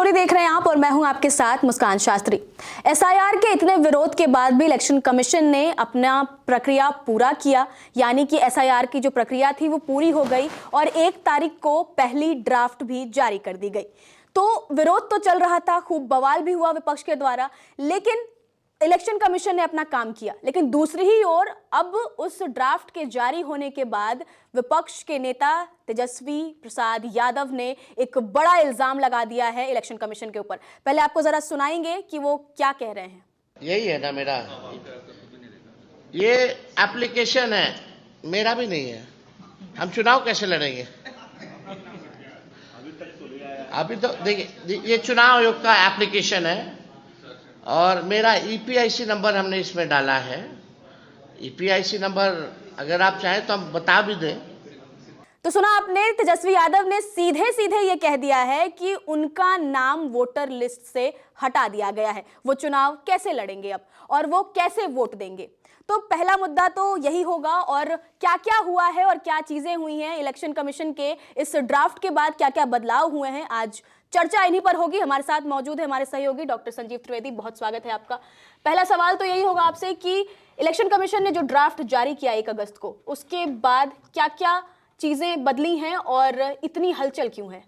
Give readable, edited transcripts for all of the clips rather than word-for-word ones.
Story देख रहे हैं आप और मैं हूं आपके साथ मुस्कान शास्त्री। एसआईआर के इतने विरोध के बाद भी इलेक्शन कमीशन ने अपना प्रक्रिया पूरा किया, यानी कि एसआईआर की जो प्रक्रिया थी वो पूरी हो गई और 1 तारीख को पहली ड्राफ्ट भी जारी कर दी गई। तो विरोध तो चल रहा था, खूब बवाल भी हुआ विपक्ष के द्वारा, लेकिन इलेक्शन कमीशन ने अपना काम किया। लेकिन दूसरी ही ओर अब उस ड्राफ्ट के जारी होने के बाद विपक्ष के नेता तेजस्वी प्रसाद यादव ने एक बड़ा इल्जाम लगा दिया है इलेक्शन कमीशन के ऊपर। पहले आपको जरा सुनाएंगे कि वो क्या कह रहे हैं। यही है ना मेरा, ये एप्लीकेशन है, मेरा भी नहीं है। हम चुनाव कैसे लड़ेंगे? अभी तो देखिए, ये चुनाव आयोग का एप्लीकेशन है और मेरा ईपीआईसी नंबर हमने इसमें डाला है। ईपीआईसी नंबर अगर आप चाहें तो हम बता भी दें। तो सुना आपने, तेजस्वी यादव ने सीधे सीधे ये कह दिया है कि उनका नाम वोटर लिस्ट से हटा दिया गया है। वो चुनाव कैसे लड़ेंगे अब और वो कैसे वोट देंगे? तो पहला मुद्दा तो यही होगा। और क्या क्या हुआ है और क्या चीजें हुई हैं इलेक्शन कमीशन के इस ड्राफ्ट के बाद, क्या क्या बदलाव हुए हैं, आज चर्चा इन्हीं पर होगी। हमारे साथ मौजूद है हमारे सहयोगी डॉक्टर संजीव त्रिवेदी, बहुत स्वागत है आपका। पहला सवाल तो यही होगा आपसे कि इलेक्शन कमीशन ने जो ड्राफ्ट जारी किया 1 अगस्त को, उसके बाद क्या क्या चीजें बदली हैं और इतनी हलचल क्यों है?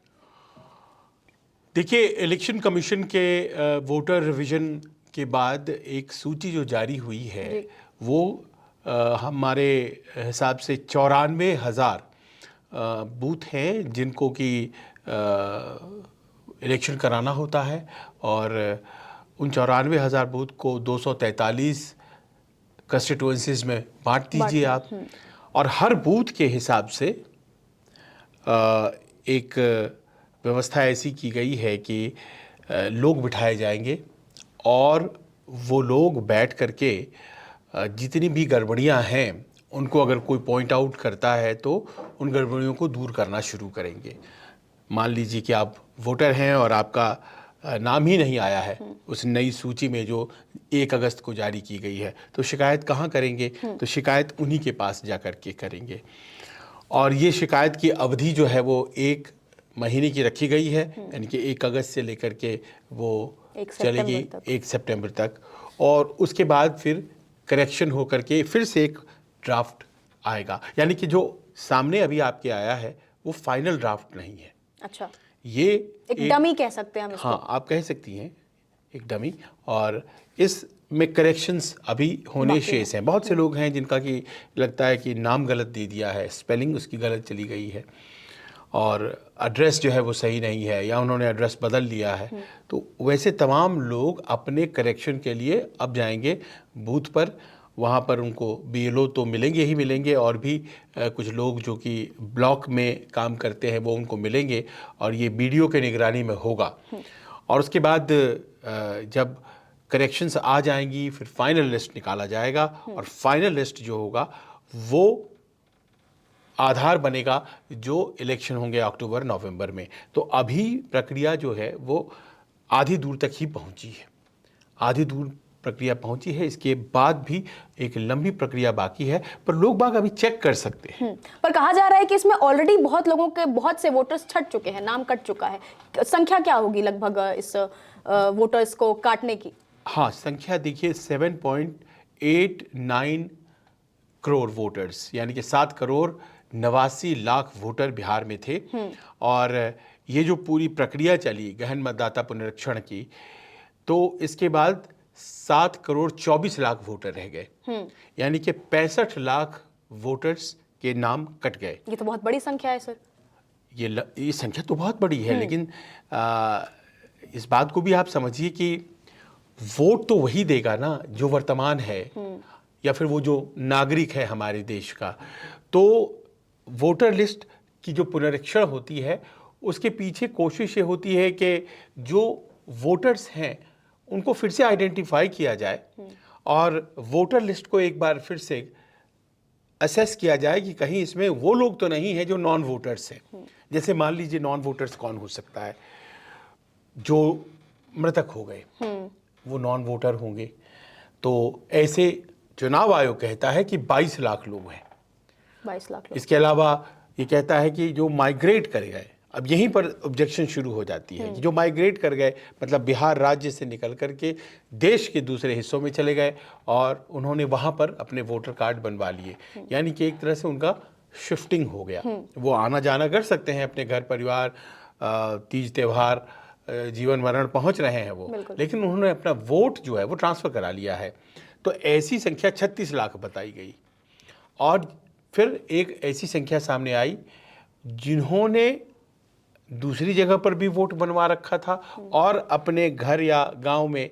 देखिए, इलेक्शन कमीशन के वोटर रिवीजन के बाद एक सूची जो जारी हुई है वो हमारे हिसाब से 94,000 बूथ हैं जिनको कि इलेक्शन कराना होता है। और उन 94,000 बूथ को 243 कंस्टिट्यूएंसीज में बांट दीजिए आप। और हर बूथ के हिसाब से एक व्यवस्था ऐसी की गई है कि लोग बिठाए जाएंगे और वो लोग बैठ करके जितनी भी गड़बड़ियां हैं उनको अगर कोई पॉइंट आउट करता है तो उन गड़बड़ियों को दूर करना शुरू करेंगे। मान लीजिए कि आप वोटर हैं और आपका नाम ही नहीं आया है उस नई सूची में जो 1 अगस्त को जारी की गई है, तो शिकायत कहाँ करेंगे? तो शिकायत उन्हीं के पास जा कर के करेंगे। और ये शिकायत की अवधि जो है वो 1 महीने की रखी गई है, यानी कि 1 अगस्त से लेकर के वो चलेगी 1 सितंबर तक। और उसके बाद फिर करेक्शन हो करके फिर से एक ड्राफ्ट आएगा, यानी कि जो सामने अभी आपके आया है वो फाइनल ड्राफ्ट नहीं है। अच्छा, ये एक डमी कह सकते हैं हम इसको। हाँ, आप कह सकती हैं एक डमी। और इस में करेक्शंस अभी होने शेष हैं। बहुत से लोग हैं जिनका कि लगता है कि नाम गलत दे दिया है, स्पेलिंग उसकी गलत चली गई है और एड्रेस जो है वो सही नहीं है या उन्होंने एड्रेस बदल लिया है। तो वैसे तमाम लोग अपने करेक्शन के लिए अब जाएंगे बूथ पर। वहाँ पर उनको बीएलओ तो मिलेंगे ही मिलेंगे और भी कुछ लोग जो कि ब्लॉक में काम करते हैं वो उनको मिलेंगे और ये बीडीओ के निगरानी में होगा। और उसके बाद जब करेक्शंस आ जाएंगी फिर फाइनल लिस्ट निकाला जाएगा और फाइनल लिस्ट जो होगा वो आधार बनेगा जो इलेक्शन होंगे अक्टूबर नवंबर में। तो अभी प्रक्रिया जो है वो आधी दूर तक ही पहुंची है, आधी दूर प्रक्रिया पहुंची है। इसके बाद भी एक लंबी प्रक्रिया बाकी है, पर लोग बाग अभी चेक कर सकते हैं। पर कहा जा रहा है कि इसमें ऑलरेडी बहुत लोगों के, बहुत से वोटर्स छट चुके हैं, नाम कट चुका है। संख्या क्या होगी लगभग इस वोटर्स को काटने की? हाँ, संख्या देखिए 7.89 करोड़ वोटर्स, यानी कि 7 करोड़ 89 लाख वोटर बिहार में थे। और ये जो पूरी प्रक्रिया चली गहन मतदाता पुनरीक्षण की, तो इसके बाद 7 करोड़ 24 लाख वोटर रह गए, यानी कि 65 लाख वोटर्स के नाम कट गए। ये तो बहुत बड़ी संख्या है सर। ये संख्या तो बहुत बड़ी है, लेकिन इस बात को भी आप समझिए कि वोट तो वही देगा ना जो वर्तमान है या फिर वो जो नागरिक है हमारे देश का। तो वोटर लिस्ट की जो पुनरीक्षण होती है उसके पीछे कोशिश ये होती है कि जो वोटर्स हैं उनको फिर से आइडेंटिफाई किया जाए और वोटर लिस्ट को एक बार फिर से असेस किया जाए कि कहीं इसमें वो लोग तो नहीं है जो नॉन वोटर्स हैं। जैसे मान लीजिए नॉन वोटर्स कौन हो सकता है? जो मृतक हो गए वो नॉन वोटर होंगे। तो ऐसे चुनाव आयोग कहता है कि 22 लाख लोग हैं। 22 लाख लोग। इसके अलावा ये कहता है कि जो माइग्रेट कर गए, अब यहीं पर ऑब्जेक्शन शुरू हो जाती है। जो माइग्रेट कर गए, मतलब बिहार राज्य से निकल करके देश के दूसरे हिस्सों में चले गए और उन्होंने वहाँ पर अपने वोटर कार्ड बनवा लिए, यानी कि एक तरह से उनका शिफ्टिंग हो गया। वो आना जाना कर सकते हैं, अपने घर परिवार, तीज त्यौहार, जीवन मरण पहुँच रहे हैं वो, लेकिन उन्होंने अपना वोट जो है वो ट्रांसफ़र करा लिया है। तो ऐसी संख्या 36 लाख बताई गई। और फिर एक ऐसी संख्या सामने आई जिन्होंने दूसरी जगह पर भी वोट बनवा रखा था और अपने घर या गांव में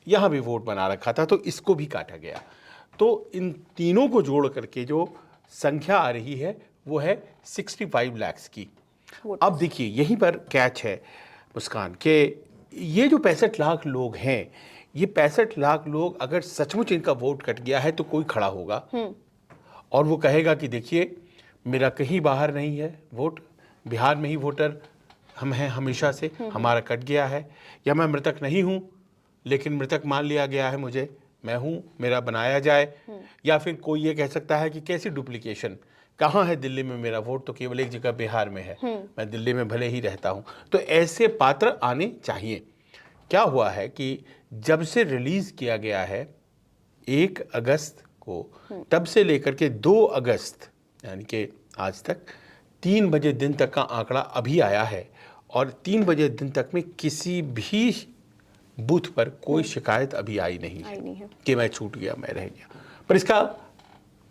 यहाँ भी वोट बना रखा था, तो इसको भी काटा गया। तो इन तीनों को जोड़ करके जो संख्या आ रही है वो है 65 लाख की। अब देखिए यहीं पर कैच है मुस्कान के ये जो 65 लाख लोग हैं, ये 65 लाख लोग अगर सचमुच इनका वोट कट गया है तो कोई खड़ा होगा और वो कहेगा कि देखिए मेरा कहीं बाहर नहीं है वोट, बिहार में ही वोटर हम हैं हमेशा से, हमारा कट गया है, या मैं मृतक नहीं हूँ लेकिन मृतक मान लिया गया है मुझे, मैं हूँ, मेरा बनाया जाए। या फिर कोई ये कह सकता है कि कैसी डुप्लीकेशन, कहाँ है दिल्ली में मेरा वोट, तो केवल एक जगह बिहार में है, मैं दिल्ली में भले ही रहता हूँ। तो ऐसे पात्र आने चाहिए। क्या हुआ है कि जब से रिलीज़ किया गया है 1 अगस्त को, तब से लेकर के 2 अगस्त यानी कि आज तक 3 बजे दिन तक का आंकड़ा अभी आया है और 3 बजे दिन तक में किसी भी बूथ पर कोई शिकायत अभी आई नहीं है कि मैं छूट गया, मैं रह गया। पर इसका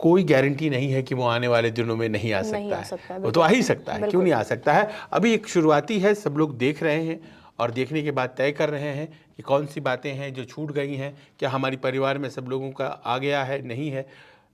कोई गारंटी नहीं है कि वो आने वाले दिनों में नहीं आ सकता है। वो तो आ ही सकता है, क्यों नहीं आ सकता है। अभी एक शुरुआती है, सब लोग देख रहे हैं और देखने के बाद तय कर रहे हैं कि कौन सी बातें हैं जो छूट गई हैं, क्या हमारी परिवार में सब लोगों का आ गया है, नहीं है।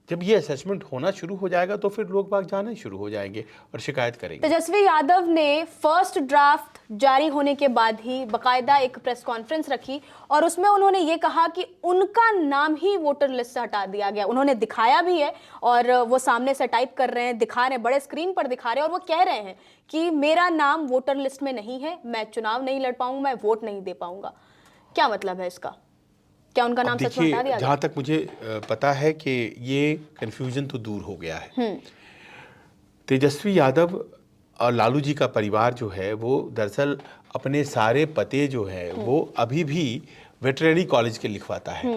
जब ये असेसमेंट होना शुरू हो जाएगा तो फिर लोग बाग जाना शुरू हो जाएंगे और शिकायत करेंगे। तेजस्वी यादव ने फर्स्ट ड्राफ्ट जारी होने के बाद ही बकायदा एक प्रेस कॉन्फ्रेंस रखी और उसमें उन्होंने ये कहा कि उनका नाम ही वोटर लिस्ट से हटा दिया गया। उन्होंने दिखाया भी है और वो सामने से टाइप कर रहे हैं, दिखा रहे हैं, बड़े स्क्रीन पर दिखा रहे हैं और वो कह रहे हैं कि मेरा नाम वोटर लिस्ट में नहीं है, मैं चुनाव नहीं लड़ पाऊंगा, मैं वोट नहीं दे पाऊंगा। क्या मतलब है इसका? क्या उनका नाम सच में हटा दिया गया? जहाँ तक मुझे पता है कि ये कन्फ्यूजन तो दूर हो गया है। तेजस्वी यादव और लालू जी का परिवार जो है वो दरअसल अपने सारे पते जो है वो अभी भी वेटरनरी कॉलेज के लिखवाता है।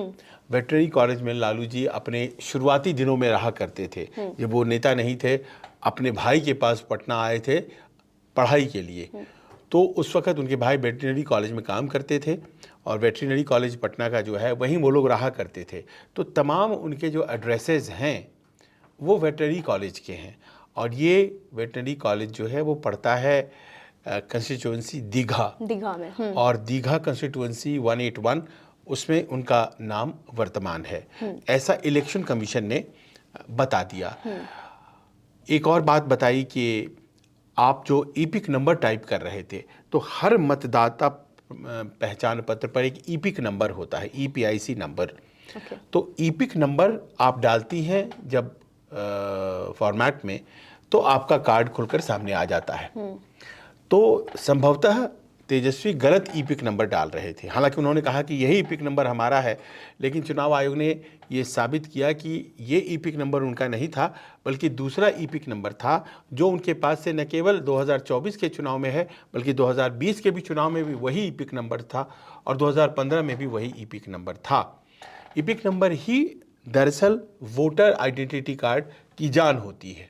वेटरनरी कॉलेज में लालू जी अपने शुरुआती दिनों में रहा करते थे, जब वो नेता नहीं थे, अपने भाई के पास पटना आए थे पढ़ाई के लिए। तो उस वक्त उनके भाई वेटरनरी कॉलेज में काम करते थे और वेटरनरी कॉलेज पटना का जो है वहीं वो लोग रहा करते थे। तो तमाम उनके जो एड्रेसेस हैं वो वेटरनरी कॉलेज के हैं और ये वेटरनरी कॉलेज जो है वो पड़ता है कंस्टिट्यूएंसी दीघा में। और दीघा कंस्टिट्यूएंसी 181 उसमें उनका नाम वर्तमान है, ऐसा इलेक्शन कमीशन ने बता दिया। एक और बात बताई कि आप जो ईपिक नंबर टाइप कर रहे थे, तो हर मतदाता पहचान पत्र पर एक ईपिक नंबर होता है, EPIC नंबर। तो ईपिक नंबर आप डालती हैं जब फॉर्मेट में, तो आपका कार्ड खुलकर सामने आ जाता है। तो संभवतः तेजस्वी गलत ईपिक नंबर डाल रहे थे। हालांकि उन्होंने कहा कि यही ईपिक नंबर हमारा है, लेकिन चुनाव आयोग ने ये साबित किया कि ये ईपिक नंबर उनका नहीं था, बल्कि दूसरा ईपिक नंबर था जो उनके पास से न केवल 2024 के चुनाव में है, बल्कि 2020 के भी चुनाव में भी वही ईपिक नंबर था और 2015 में भी वही ईपिक नंबर था। ईपिक नंबर ही दरअसल वोटर आइडेंटिटी कार्ड की जान होती है,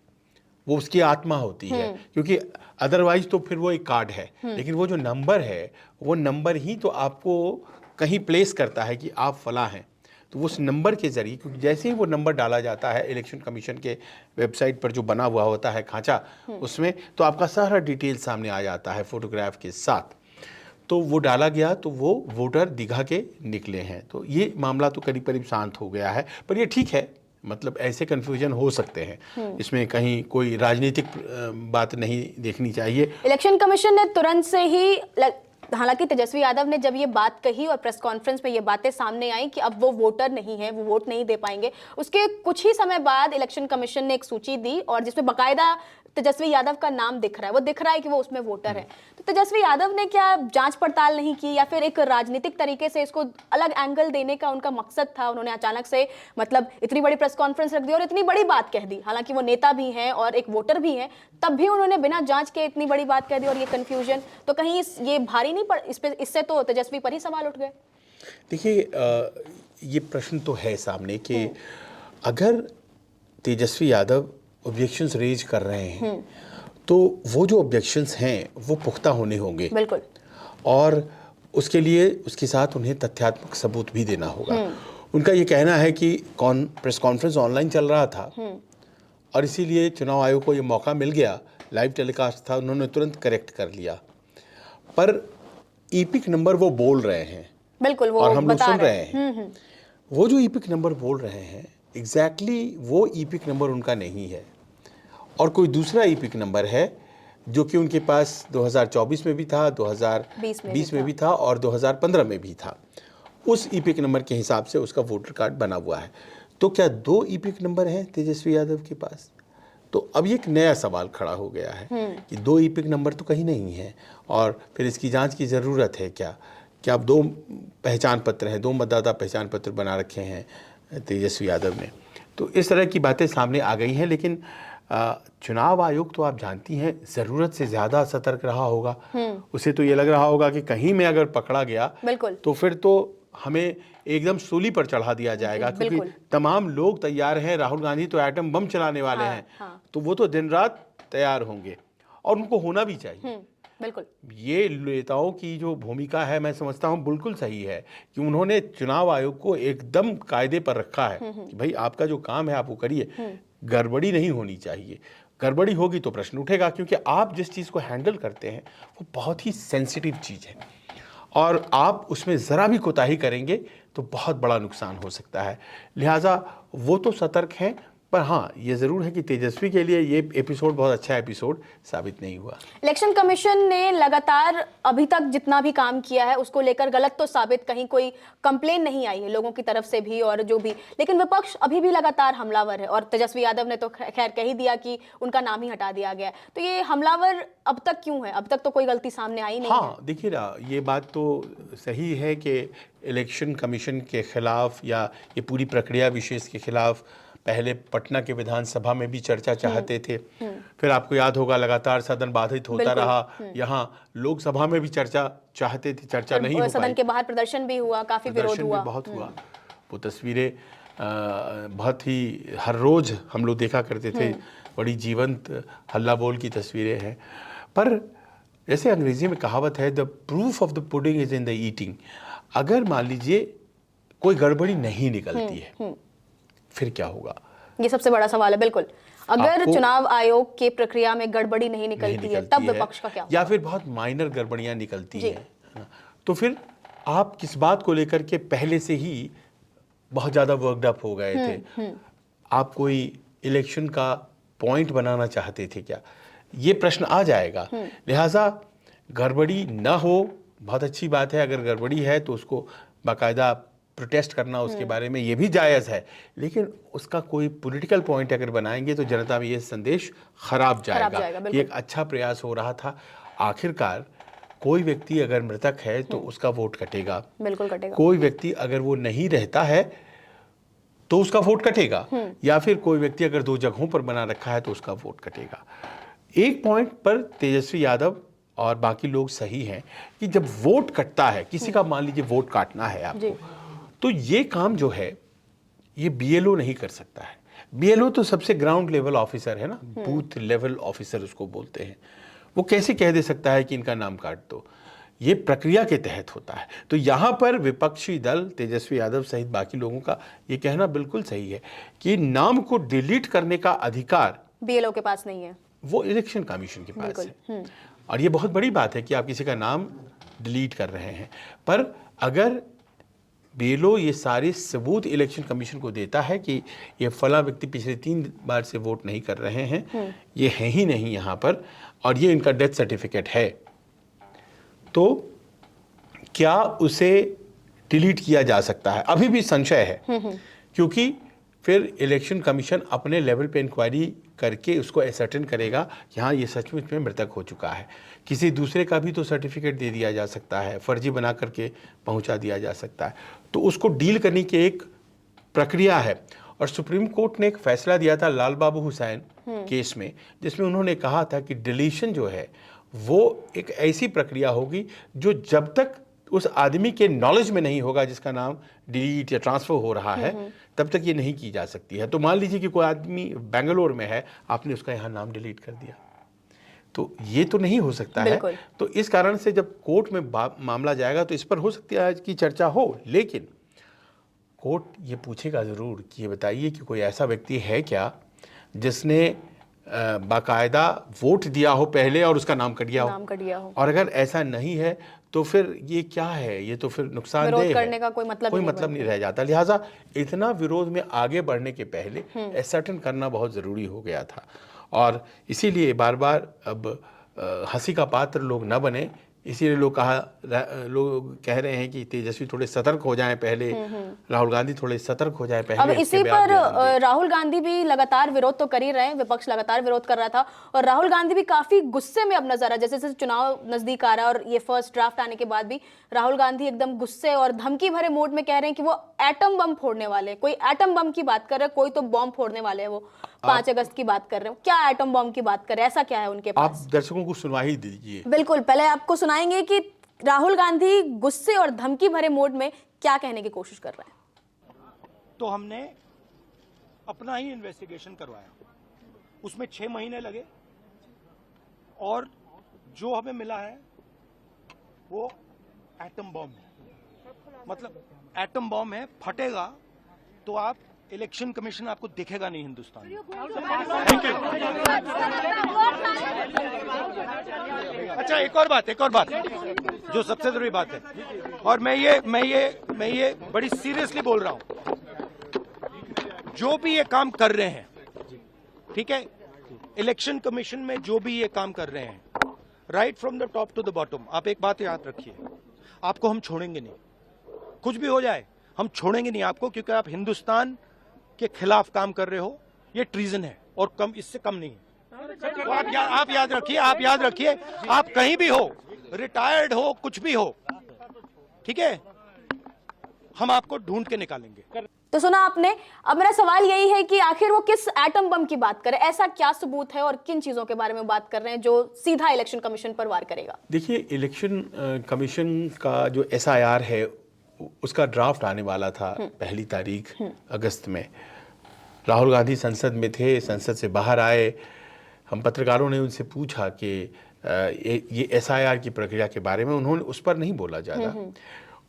वो उसकी आत्मा होती है, क्योंकि अदरवाइज तो फिर वो एक कार्ड है, लेकिन वो जो नंबर है वो नंबर ही तो आपको कहीं प्लेस करता है कि आप फलां हैं। तो उस नंबर के ज़रिए, क्योंकि जैसे ही वो नंबर डाला जाता है इलेक्शन कमीशन के वेबसाइट पर जो बना हुआ होता है खांचा, उसमें तो आपका सारा डिटेल सामने आ जाता है फोटोग्राफ के साथ। तो वो डाला गया तो वो वोटर दीघा के निकले हैं। तो ये मामला तो करीब करीब शांत हो गया है, पर ये ठीक है, मतलब ऐसे कन्फ्यूजन हो सकते हैं, इसमें कहीं कोई राजनीतिक बात नहीं देखनी चाहिए। इलेक्शन कमीशन ने तुरंत से ही, हालांकि तेजस्वी यादव ने जब ये बात कही और प्रेस कॉन्फ्रेंस में ये बातें सामने आई कि अब वो वोटर नहीं है, वो वोट नहीं दे पाएंगे, उसके कुछ ही समय बाद इलेक्शन कमीशन ने एक सूची दी और जिसमें बाकायदा तेजस्वी यादव का नाम दिख रहा है, वो दिख रहा है कि वो उसमें वोटर है, तो तेजस्वी यादव ने क्या जांच पड़ताल नहीं की या फिर एक राजनीतिक तरीके से इसको अलग एंगल देने का उनका मकसद था? उन्होंने अचानक से मतलब इतनी बड़ी प्रेस कॉन्फ्रेंस रख दी और इतनी बड़ी बात कह दी, हालांकि वो नेता भी हैं और एक वोटर भी हैं, तब भी उन्होंने बिना जांच के इतनी बड़ी बात कह दी और ये कंफ्यूजन, तो कहीं ये भारी नहीं पड़ इस पे, इससे तो तेजस्वी पर ही सवाल उठ गए। देखिए, ये प्रश्न तो है सामने कि अगर तेजस्वी यादव ऑब्जेक्शंस रेज कर रहे हैं तो वो जो ऑब्जेक्शंस हैं वो पुख्ता होने होंगे, बिल्कुल, और उसके लिए उसके साथ उन्हें तथ्यात्मक सबूत भी देना होगा। उनका ये कहना है कि प्रेस कॉन्फ्रेंस ऑनलाइन चल रहा था और इसीलिए चुनाव आयोग को ये मौका मिल गया, लाइव टेलीकास्ट था, उन्होंने तुरंत करेक्ट कर लिया। पर ईपिक नंबर वो बोल रहे हैं, बिल्कुल, वो और हम लोग बता सुन रहे हैं। वो जो ईपिक नंबर बोल रहे हैं एग्जैक्टली वो ईपिक नंबर उनका नहीं है, और कोई दूसरा ईपिक नंबर है जो कि उनके पास 2024 में भी था, 2020 में भी था और 2015 में भी था। उस ईपिक नंबर के हिसाब से उसका वोटर कार्ड बना हुआ है। तो क्या 2 ईपिक नंबर हैं तेजस्वी यादव के पास? तो अब ये एक नया सवाल खड़ा हो गया है कि 2 ईपिक नंबर तो कहीं नहीं है, और फिर इसकी जांच की ज़रूरत है क्या? क्या अब 2 पहचान पत्र हैं, 2 मतदाता पहचान पत्र बना रखे हैं तेजस्वी यादव ने? तो इस तरह की बातें सामने आ गई हैं, लेकिन चुनाव आयोग तो आप जानती हैं ज़रूरत से ज़्यादा सतर्क रहा होगा। उसे तो ये लग रहा होगा कि कहीं में अगर पकड़ा गया तो फिर तो हमें एकदम सूली पर चढ़ा दिया जाएगा, क्योंकि तमाम लोग तैयार हैं। राहुल गांधी तो एटम बम चलाने वाले हैं, तो वो तो दिन रात तैयार होंगे और उनको होना भी चाहिए। बिल्कुल, ये नेताओं की जो भूमिका है मैं समझता हूँ बिल्कुल सही है कि उन्होंने चुनाव आयोग को एकदम कायदे पर रखा है कि भाई आपका जो काम है आप वो करिए, गड़बड़ी नहीं होनी चाहिए। गड़बड़ी होगी तो प्रश्न उठेगा, क्योंकि आप जिस चीज़ को हैंडल करते हैं वो बहुत ही सेंसिटिव चीज़ है और आप उसमें ज़रा भी कोताही करेंगे तो बहुत बड़ा नुकसान हो सकता है। लिहाजा वो तो सतर्क हैं, पर हाँ ये ज़रूर है कि तेजस्वी के लिए ये एपिसोड बहुत अच्छा एपिसोड साबित नहीं हुआ। इलेक्शन कमीशन ने लगातार अभी तक जितना भी काम किया है उसको लेकर गलत तो साबित, कहीं कोई कंप्लेन नहीं आई है लोगों की तरफ से भी और जो भी, लेकिन विपक्ष अभी भी लगातार हमलावर है और तेजस्वी यादव ने तो खैर कह ही दिया कि उनका नाम ही हटा दिया गया है। तो ये हमलावर अब तक क्यों है? अब तक तो कोई गलती सामने आई नहीं। हाँ, देखिए ना, ये बात तो सही है कि इलेक्शन कमीशन के खिलाफ या ये पूरी प्रक्रिया विशेष के खिलाफ पहले पटना के विधानसभा में भी चर्चा चाहते थे, फिर आपको याद होगा लगातार सदन बाधित होता रहा, यहाँ लोकसभा में भी चर्चा चाहते थे, चर्चा नहीं हो पाई। सदन के बाहर प्रदर्शन भी हुआ, काफी विरोध हुआ, बहुत हुआ। वो तस्वीरें बहुत ही हर रोज हम लोग देखा करते थे, बड़ी जीवंत हल्ला बोल की तस्वीरें हैं। पर जैसे अंग्रेजी में कहावत है, the proof of the pudding is in the eating. अगर मान लीजिए कोई गड़बड़ी नहीं निकलती है फिर क्या होगा? ये सबसे बड़ा सवाल है। बिल्कुल, अगर चुनाव आयोग के प्रक्रिया में गड़बड़ी नहीं निकलती है तब विपक्ष का क्या होगा? या फिर बहुत माइनर गड़बड़ियां निकलती हैं, तो फिर आप किस बात को लेकर के पहले से ही बहुत ज़्यादा वर्कड अप हो गए थे? आप कोई इलेक्शन का पॉइंट बनाना चाहते थे क्या? ये प्रश्न आ जाएगा। लिहाजा गड़बड़ी ना हो, बहुत अच्छी बात है। अगर गड़बड़ी है तो उसको बाकायदा प्रोटेस्ट करना उसके बारे में ये भी जायज़ है, लेकिन उसका कोई पॉलिटिकल पॉइंट अगर बनाएंगे तो जनता में ये संदेश खराब जाएगा कि एक अच्छा प्रयास हो रहा था। आखिरकार कोई व्यक्ति अगर मृतक है तो उसका वोट कटेगा, बिल्कुल कटेगा। कोई व्यक्ति अगर वो नहीं रहता है तो उसका वोट कटेगा, या फिर कोई व्यक्ति अगर 2 जगहों पर बना रखा है तो उसका वोट कटेगा। एक पॉइंट पर तेजस्वी यादव और बाकी लोग सही हैं कि जब वोट कटता है, किसी का मान लीजिए वोट काटना है आपको, तो ये काम जो है ये बीएलओ नहीं कर सकता है। बीएलओ तो सबसे ग्राउंड लेवल ऑफिसर है ना, बूथ लेवल ऑफिसर उसको बोलते हैं। वो कैसे कह दे सकता है कि इनका नाम काट दो? ये प्रक्रिया के तहत होता है। तो यहाँ पर विपक्षी दल तेजस्वी यादव सहित बाकी लोगों का ये कहना बिल्कुल सही है कि नाम को डिलीट करने का अधिकार बीएलओ के पास नहीं है, वो इलेक्शन कमीशन के पास है। और ये बहुत बड़ी बात है कि आप किसी का नाम डिलीट कर रहे हैं, पर अगर बीएलओ ये सारे सबूत इलेक्शन कमीशन को देता है कि ये फला व्यक्ति पिछले 3 बार से वोट नहीं कर रहे हैं, ये है ही नहीं यहाँ पर, और ये इनका डेथ सर्टिफिकेट है, तो क्या उसे डिलीट किया जा सकता है? अभी भी संशय है, क्योंकि फिर इलेक्शन कमीशन अपने लेवल पे इंक्वायरी करके उसको एसर्टेन करेगा कि हाँ ये सचमुच में मृतक हो चुका है। किसी दूसरे का भी तो सर्टिफिकेट दे दिया जा सकता है, फर्जी बना करके पहुंचा दिया जा सकता है। तो उसको डील करने की एक प्रक्रिया है। और सुप्रीम कोर्ट ने एक फैसला दिया था लाल बाबू हुसैन केस में, जिसमें उन्होंने कहा था कि डिलीशन जो है वो एक ऐसी प्रक्रिया होगी जो जब तक उस आदमी के नॉलेज में नहीं होगा जिसका नाम डिलीट या ट्रांसफर हो रहा है, तब तक ये नहीं की जा सकती है। तो मान लीजिए कि कोई आदमी बेंगलोर में है, आपने उसका यहाँ नाम डिलीट कर दिया, तो ये तो नहीं हो सकता है। तो इस कारण से जब कोर्ट में मामला जाएगा तो इस पर हो सकती है कि चर्चा हो, लेकिन कोर्ट ये पूछेगा ज़रूर कि ये बताइए कि कोई ऐसा व्यक्ति है क्या जिसने बाकायदा वोट दिया हो पहले और उसका नाम कट गया हो। और अगर ऐसा नहीं है तो फिर ये क्या है, ये तो फिर नुकसानदेह है, करने का कोई मतलब नहीं रह जाता। लिहाजा इतना विरोध में आगे बढ़ने के पहले एसर्टेन करना बहुत ज़रूरी हो गया था। और इसीलिए बार बार अब हंसी का पात्र लोग न बने, इसीलिए लोग कह रहे हैं कि तेजस्वी थोड़े सतर्क हो जाएं पहले, राहुल गांधी थोड़े सतर्क हो जाएं पहले। अब इसी पर राहुल गांधी भी लगातार विरोध तो कर ही रहे हैं, विपक्ष लगातार विरोध कर रहा था और राहुल गांधी भी काफी गुस्से में अब नजर आ रहा है। जैसे जैसे चुनाव नजदीक आ रहा है और ये फर्स्ट ड्राफ्ट आने के बाद भी राहुल गांधी एकदम गुस्से और धमकी भरे मोड में कह रहे हैं कि वो एटम बम फोड़ने वाले, कोई एटम बम की बात कर रहे हैं, कोई तो बम फोड़ने वाले हैं, वो 5 अगस्त की बात कर रहे हो। क्या एटम बम की बात कर रहे हैं, ऐसा क्या है उनके पास? आप दर्शकों को सुनवा ही दीजिए। बिल्कुल, पहले आपको सुनाएंगे कि राहुल गांधी गुस्से और धमकी भरे मोड में क्या कहने की कोशिश कर रहे हैं। तो हमने अपना ही इन्वेस्टिगेशन करवाया, उसमें 6 महीने लगे और जो हमें मिला है वो एटम बम है। मतलब एटम बम है, फटेगा तो आप इलेक्शन कमीशन आपको दिखेगा नहीं हिंदुस्तान में। अच्छा, एक और बात जो सबसे जरूरी बात है, और मैं ये बड़ी सीरियसली बोल रहा हूं, जो भी ये काम कर रहे हैं, ठीक है, इलेक्शन कमीशन में जो भी ये काम कर रहे हैं, right from the top to the bottom, आप एक बात याद रखिए, आपको हम छोड़ेंगे नहीं, कुछ भी हो जाए हम छोड़ेंगे नहीं आपको, क्योंकि आप हिंदुस्तान के खिलाफ काम कर रहे हो। ये ट्रीजन है और कम, इससे कम नहीं है। तो आप याद रखिए, आप कहीं भी हो, रिटायर्ड हो, कुछ भी हो, ठीक है, हम आपको ढूंढ के निकालेंगे। तो सुना आपने। अब मेरा सवाल यही है कि आखिर वो किस एटम बम की बात करे, ऐसा क्या सबूत है और किन चीजों के बारे में बात कर रहे हैं जो सीधा इलेक्शन कमीशन पर वार करेगा? देखिए, इलेक्शन कमीशन का जो SIR है उसका ड्राफ्ट आने वाला था 1 तारीख अगस्त में। राहुल गांधी संसद में थे, संसद से बाहर आए, हम पत्रकारों ने उनसे पूछा कि ये SIR की प्रक्रिया के बारे में, उन्होंने उस पर नहीं बोला ज़्यादा।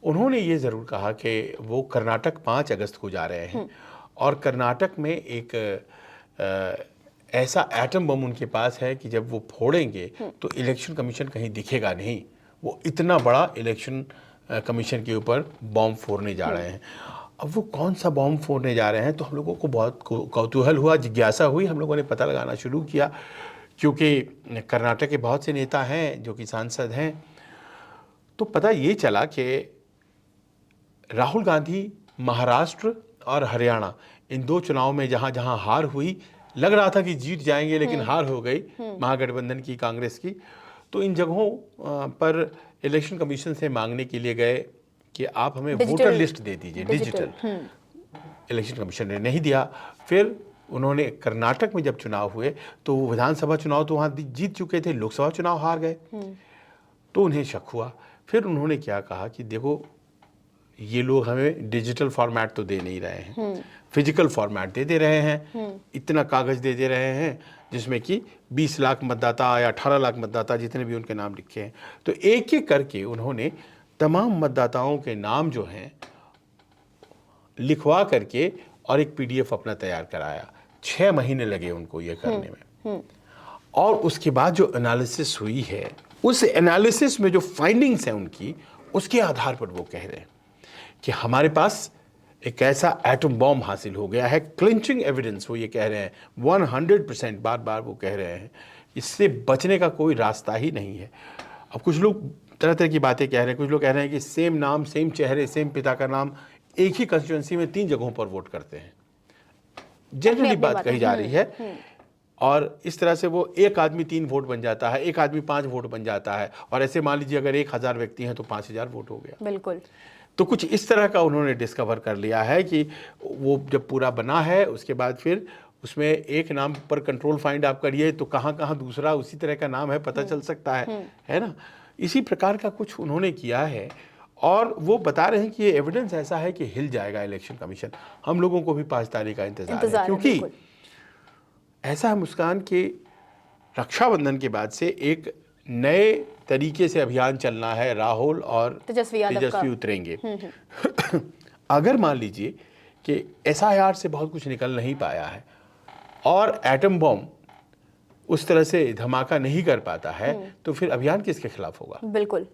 उन्होंने ये ज़रूर कहा कि वो कर्नाटक 5 अगस्त को जा रहे हैं और कर्नाटक में एक ऐसा एटम बम उनके पास है कि जब वो फोड़ेंगे तो इलेक्शन कमीशन कहीं दिखेगा नहीं। वो इतना बड़ा इलेक्शन कमीशन के ऊपर बॉम्ब फोड़ने जा रहे हैं। अब वो कौन सा बॉम्ब फोड़ने जा रहे हैं, तो हम लोगों को बहुत कौतूहल हुआ, जिज्ञासा हुई, हम लोगों ने पता लगाना शुरू किया, क्योंकि कर्नाटक के बहुत से नेता हैं जो कि सांसद हैं। तो पता ये चला कि राहुल गांधी महाराष्ट्र और हरियाणा, इन 2 चुनाव में जहां जहां हार हुई, लग रहा था कि जीत जाएंगे, लेकिन हार हो गई महागठबंधन की, कांग्रेस की। तो इन जगहों पर इलेक्शन कमीशन से मांगने के लिए गए कि आप हमें वोटर लिस्ट दे दीजिए, डिजिटल। इलेक्शन कमीशन ने नहीं दिया। फिर उन्होंने कर्नाटक में जब चुनाव हुए तो वो विधानसभा चुनाव तो वहाँ जीत चुके थे, लोकसभा चुनाव हार गए, तो उन्हें शक हुआ। फिर उन्होंने क्या कहा कि देखो, ये लोग हमें डिजिटल फॉर्मेट तो दे नहीं रहे हैं, फिजिकल फॉर्मेट दे रहे हैं, इतना कागज़ दे रहे हैं जिसमें कि 20 लाख मतदाता या 18 लाख मतदाता जितने भी उनके नाम लिखे हैं। तो एक एक करके उन्होंने तमाम मतदाताओं के नाम जो हैं लिखवा करके और एक PDF अपना तैयार कराया। 6 महीने लगे उनको ये करने में। और उसके बाद जो एनालिसिस हुई है, उस एनालिसिस में जो फाइंडिंग्स हैं उनकी, उसके आधार पर वो कह रहे हैं कि हमारे पास एक ऐसा एटम बॉम्ब हासिल हो गया है। क्लिंचिंग एविडेंस, वो ये कह रहे हैं 100%, बार बार वो कह रहे हैं, इससे बचने का कोई रास्ता ही नहीं है। अब कुछ लोग तरह तरह की बातें कह रहे हैं, कुछ लोग कह रहे हैं कि सेम नाम, सेम चेहरे, सेम पिता का नाम, एक ही कंस्टिट्यूंसी में 3 जगहों पर वोट करते हैं। जनरली अपनी बात बात कही जा रही है। और इस तरह से वो एक आदमी 3 वोट बन जाता है, एक आदमी 5 वोट बन जाता है, और ऐसे मान लीजिए अगर 1000 व्यक्ति हैं तो 5000 वोट हो गया। बिल्कुल। तो कुछ इस तरह का उन्होंने डिस्कवर कर लिया है कि वो जब पूरा बना है उसके बाद फिर उसमें एक नाम पर कंट्रोल फाइंड आप करिए तो कहाँ कहाँ दूसरा उसी तरह का नाम है पता चल सकता है ना। इसी प्रकार का कुछ उन्होंने किया है, और वो बता रहे हैं कि ये एविडेंस ऐसा है कि हिल जाएगा इलेक्शन कमीशन। हम लोगों को भी 5 तारीख का इंतजार है, क्योंकि बिल्कुल। ऐसा है मुस्कान के रक्षाबंधन के बाद से एक नए तरीके से अभियान चलना है। राहुल और तेजस्वी यादव का। उतरेंगे। अगर मान लीजिए कि एसआईआर से बहुत कुछ निकल नहीं पाया है और एटम बॉम्ब उस तरह से धमाका नहीं कर पाता है, तो फिर अभियान किसके खिलाफ होगा? बिल्कुल,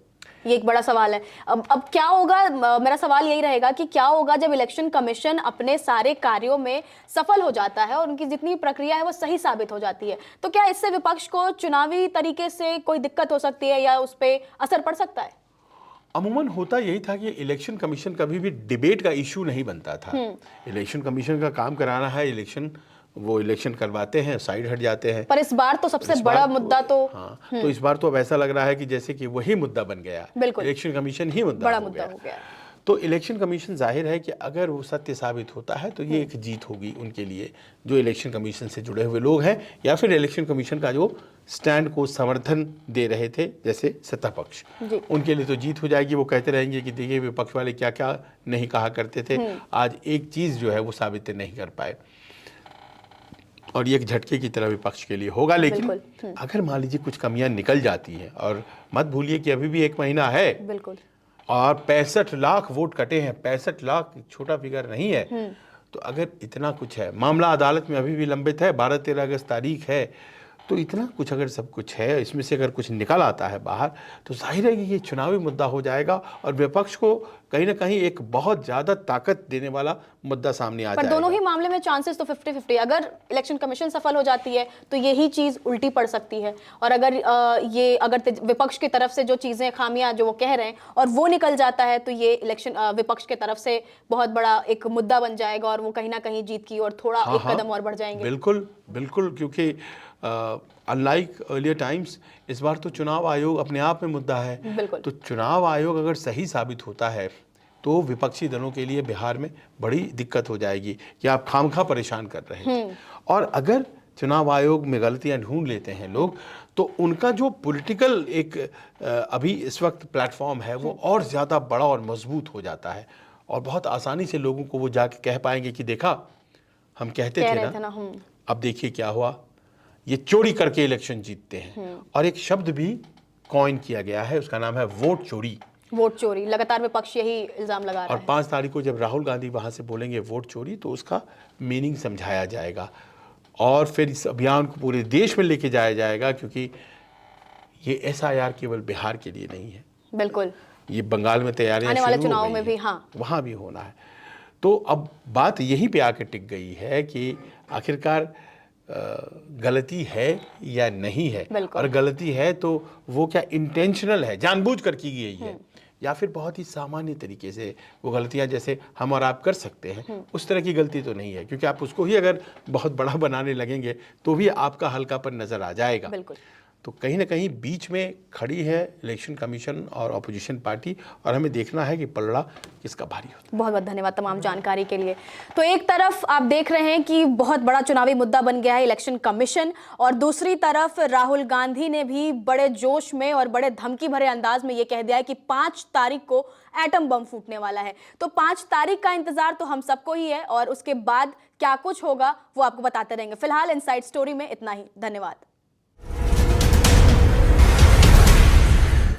ये एक बड़ा सवाल है। अब क्या होगा, मेरा सवाल यही रहेगा कि क्या होगा जब इलेक्शन कमीशन अपने सारे कार्यों में सफल हो जाता है और उनकी जितनी प्रक्रिया है वो सही साबित हो जाती है, तो क्या इससे विपक्ष को चुनावी तरीके से कोई दिक्कत हो सकती है या उस पर असर पड़ सकता है? अमूमन होता यही था कि इलेक्शन कमीशन कभी भी डिबेट का इशू नहीं बनता था। इलेक्शन कमीशन का काम कराना है, वो इलेक्शन करवाते हैं, साइड हट जाते हैं। पर इस बार तो सबसे बड़ा मुद्दा तो तो इस बार तो अब ऐसा लग रहा है कि जैसे कि वही मुद्दा बन गया, बिल्कुल। इलेक्शन कमीशन ही बड़ा मुद्दा हो गया। तो इलेक्शन कमीशन जाहिर है कि अगर वो सत्य साबित होता है तो ये एक जीत होगी उनके लिए, जो इलेक्शन कमीशन से जुड़े हुए लोग हैं या फिर इलेक्शन कमीशन का जो स्टैंड को समर्थन दे रहे थे जैसे सत्ता पक्ष, उनके लिए तो जीत हो जाएगी। वो कहते रहेंगे कि देखिए विपक्ष वाले क्या क्या नहीं कहा करते थे, आज एक चीज़ जो है वो साबित नहीं कर पाए, और ये एक झटके की तरह विपक्ष के लिए होगा। लेकिन अगर मान लीजिए कुछ कमियां निकल जाती हैं, और मत भूलिए कि अभी भी 1 महीना है, बिल्कुल, और 65 लाख वोट कटे हैं। 65 लाख छोटा फिगर नहीं है। तो अगर इतना कुछ है, मामला अदालत में अभी भी लंबित है, 12-13 अगस्त तारीख है, तो इतना कुछ अगर सब कुछ है, इसमें से अगर कुछ निकल आता है बाहर, तो जाहिर है कि ये चुनावी मुद्दा हो जाएगा और विपक्ष को कहीं ना कहीं एक बहुत ज़्यादा ताकत देने वाला मुद्दा सामने आ पर जाएगा। दोनों ही मामले में चांसेस तो 50-50। अगर इलेक्शन कमीशन सफल हो जाती है तो यही चीज़ उल्टी पड़ सकती है, और अगर विपक्ष की तरफ से जो चीज़ें खामियां जो वो कह रहे हैं और वो निकल जाता है, तो ये इलेक्शन विपक्ष की तरफ से बहुत बड़ा एक मुद्दा बन जाएगा और वो कहीं ना कहीं जीत की और थोड़ा एक कदम और बढ़ जाएंगे। बिल्कुल बिल्कुल, क्योंकि अनलाइक अर्लियर टाइम्स इस बार तो चुनाव आयोग अपने आप में मुद्दा है। बिल्कुल। तो चुनाव आयोग अगर सही साबित होता है तो विपक्षी दलों के लिए बिहार में बड़ी दिक्कत हो जाएगी कि आप खामखा परेशान कर रहे हैं। और अगर चुनाव आयोग में गलतियां ढूंढ लेते हैं लोग, तो उनका जो पॉलिटिकल एक अभी इस वक्त प्लेटफॉर्म है वो और ज़्यादा बड़ा और मजबूत हो जाता है, और बहुत आसानी से लोगों को वो जाके कह पाएंगे कि देखा हम कहते थे ना, अब देखिए क्या हुआ, ये चोरी करके इलेक्शन जीतते हैं। और एक शब्द भी कॉइन किया गया है, उसका नाम है वोट चोरी। वोट चोरी, लगातार विपक्ष यही इल्जाम लगा रहा है। और 5 तारीख को जब राहुल गांधी वहां से बोलेंगे वोट चोरी, तो उसका मीनिंग समझाया जाएगा और फिर इस अभियान को पूरे देश में लेके जाया जाएगा, क्योंकि ये एसआईआर केवल बिहार के लिए नहीं है। बिल्कुल, ये बंगाल में तैयारियां आने वाले शुरू हो चुनाव गई में हैं, भी वहाँ भी होना है। तो अब बात यहीं पे आके टिक गई है कि आखिरकार गलती है या नहीं है, और गलती है तो वो क्या इंटेंशनल है, जानबूझकर की गई है, या फिर बहुत ही सामान्य तरीके से वो गलतियां जैसे हम और आप कर सकते हैं उस तरह की गलती तो नहीं है, क्योंकि आप उसको ही अगर बहुत बड़ा बनाने लगेंगे तो भी आपका हल्कापन नजर आ जाएगा। बिल्कुल। तो कहीं ना कहीं बीच में खड़ी है इलेक्शन कमीशन और ऑपोजिशन पार्टी, और हमें देखना है कि पलड़ा किसका भारी होता है। बहुत बहुत धन्यवाद तमाम जानकारी के लिए। तो एक तरफ आप देख रहे हैं कि बहुत बड़ा चुनावी मुद्दा बन गया है इलेक्शन कमीशन, और दूसरी तरफ राहुल गांधी ने भी बड़े जोश में और बड़े धमकी भरे अंदाज में ये कह दिया है कि 5 तारीख को एटम बम फूटने वाला है। तो 5 तारीख का इंतजार तो हम सबको ही है, और उसके बाद क्या कुछ होगा वो आपको बताते रहेंगे। फिलहाल इनसाइड स्टोरी में इतना ही। धन्यवाद।